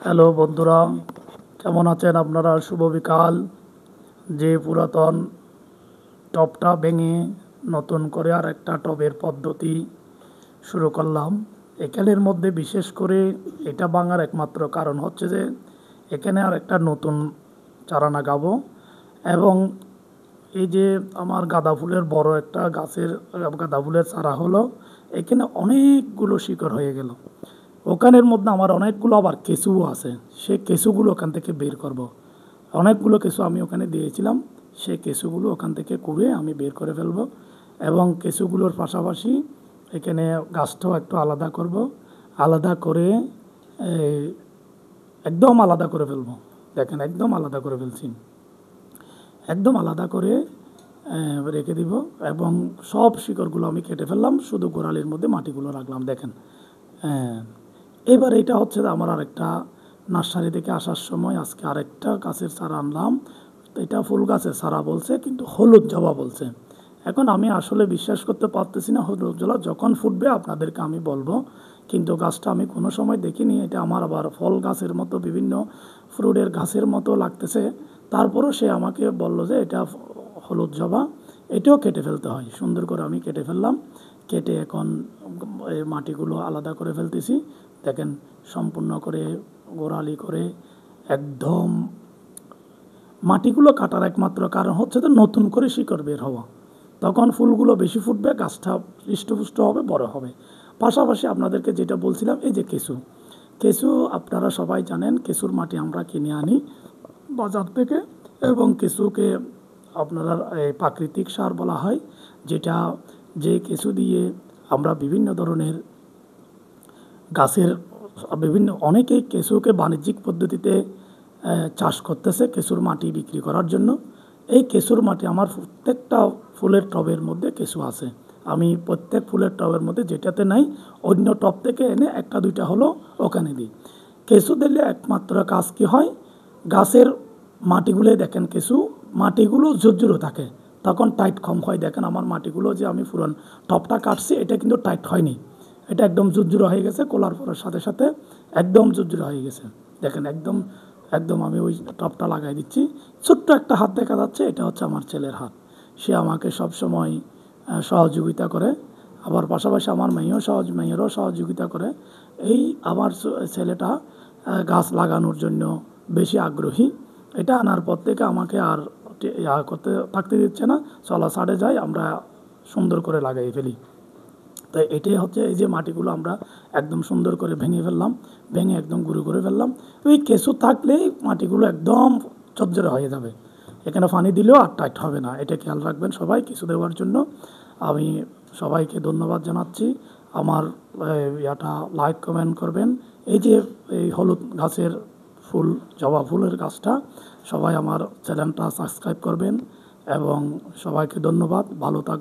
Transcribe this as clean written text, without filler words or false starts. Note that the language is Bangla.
হ্যালো বন্ধুরা, কেমন আছেন আপনারা? শুভ বিকাল। যে পুরাতন টবটা ভেঙে নতুন করে আর একটা টবের পদ্ধতি শুরু করলাম। এখানের মধ্যে বিশেষ করে এটা ভাঙার একমাত্র কারণ হচ্ছে যে এখানে আর একটা নতুন চারা লাগাবো। এবং এই যে আমার গাঁদা ফুলের বড় একটা গাছের গাঁদা ফুলের চারা হলো, এখানে অনেকগুলো শিকড় হয়ে গেল। ওখানের মধ্যে আমার অনেকগুলো আবার কেঁচুও আছে, সেই কেঁচুগুলো ওখান থেকে বের করব। অনেকগুলো কেঁচু আমি ওখানে দিয়েছিলাম, সেই কেঁচুগুলো ওখান থেকে কুড়ে আমি বের করে ফেলব। এবং কেঁচুগুলোর পাশাপাশি এখানে গাছটাও একটু আলাদা করব। আলাদা করে এই, একদম আলাদা করে ফেলব। দেখেন, একদম আলাদা করে ফেলছি, একদম আলাদা করে রেখে দিব। এবং সব শিকড়গুলো আমি কেটে ফেললাম, শুধু গোড়ালির মধ্যে মাটিগুলো রাখলাম। দেখেন, হ্যাঁ। এবার এটা হচ্ছে আমার আরেকটা নার্সারি থেকে আসার সময় আজকে আরেকটা গাছের চারা আনলাম। তো এটা ফুল গাছের চারা বলছে, কিন্তু হলুদ জবা বলছে। এখন আমি আসলে বিশ্বাস করতে পারতেছি না, হলুদ জবা যখন ফুটবে আপনাদেরকে আমি বলবো। কিন্তু গাছটা আমি কোনো সময় দেখিনি। এটা আমার আবার ফল গাছের মতো, বিভিন্ন ফ্রুটের গাছের মতো লাগতেছে। তারপরও সে আমাকে বলল যে এটা হলুদ জবা, এটাও কেটে ফেলতে হয়। সুন্দর করে আমি কেটে ফেললাম। কেটে এখন এই মাটিগুলো আলাদা করে ফেলতেছি। দেখেন, সম্পূর্ণ করে গোড়ালি করে একদম। মাটিগুলো কাটার একমাত্র কারণ হচ্ছে যে নতুন করে শিকড় বের হওয়া। তখন ফুলগুলো বেশি ফুটবে, গাছটা হৃষ্টপুষ্ট হবে, বড় হবে। পাশাপাশি আপনাদেরকে যেটা বলছিলাম, এই যে কেঁচু, কেঁচু আপনারা সবাই জানেন, কেঁচুর মাটি আমরা কিনে আনি বাজার থেকে। এবং কেঁচুকে আপনারা এই প্রাকৃতিক সার বলা হয়, যেটা যে কেঁচু দিয়ে আমরা বিভিন্ন ধরনের গাছের অনেকেই কেঁচুকে বাণিজ্যিক পদ্ধতিতে চাষ করতেছে কেঁচুর মাটি বিক্রি করার জন্য। এই কেঁচুর মাটি আমার প্রত্যেকটা ফুলের টবের মধ্যে কেঁচু আছে। আমি প্রত্যেক ফুলের টবের মধ্যে যেটাতে নাই, অন্য টব থেকে এনে একটা দুইটা হলো ওখানে দিই। কেঁচু দিলে একমাত্র কাজ কী হয়, গাছের মাটিগুলোই দেখেন, কেঁচু মাটিগুলো ঝুরঝুরো থাকে, তখন টাইট কম হয়। দেখেন আমার মাটিগুলো যে আমি পুরান টবটা কাটছি, এটা কিন্তু টাইট হয়নি, এটা একদম জুরজুরা হয়ে গেছে। কোলার পরের সাথে সাথে একদম জুরজুরা হয়ে গেছে। দেখেন, একদম একদম আমি ওই টপটা লাগাই দিচ্ছি। ছোট্ট একটা হাত দেখা যাচ্ছে, এটা হচ্ছে আমার ছেলের হাত। সে আমাকে সবসময় সহযোগিতা করে। আবার পাশাপাশি আমার মেয়েরও সহযোগিতা করে। এই আমার ছেলেটা গাছ লাগানোর জন্য বেশি আগ্রহী। এটা আনার পর থেকে আমাকে আর থাকতে দিচ্ছে না, চলা ছাড়ে যায়, আমরা সুন্দর করে লাগাই ফেলি। তাই এটাই হচ্ছে, এই যে মাটিগুলো আমরা একদম সুন্দর করে ভেঙে ফেললাম, ভেঙে একদম গুঁড়ো করে ফেললাম। তো এই কেঁচু থাকলেই মাটিগুলো একদম ঝরঝরে হয়ে যাবে, এখানে পানি দিলেও আর টাইট হবে না। এটা খেয়াল রাখবেন সবাই কেঁচু দেওয়ার জন্য। আমি সবাইকে ধন্যবাদ জানাচ্ছি। আমার ইয়াটা লাইক কমেন্ট করবেন। এই যে এই হলুদ গাছের ফুল, জবা ফুলের গাছটা, সবাই আমার চ্যানেলটা সাবস্ক্রাইব করবেন। এবং সবাইকে ধন্যবাদ, ভালো থাকবেন।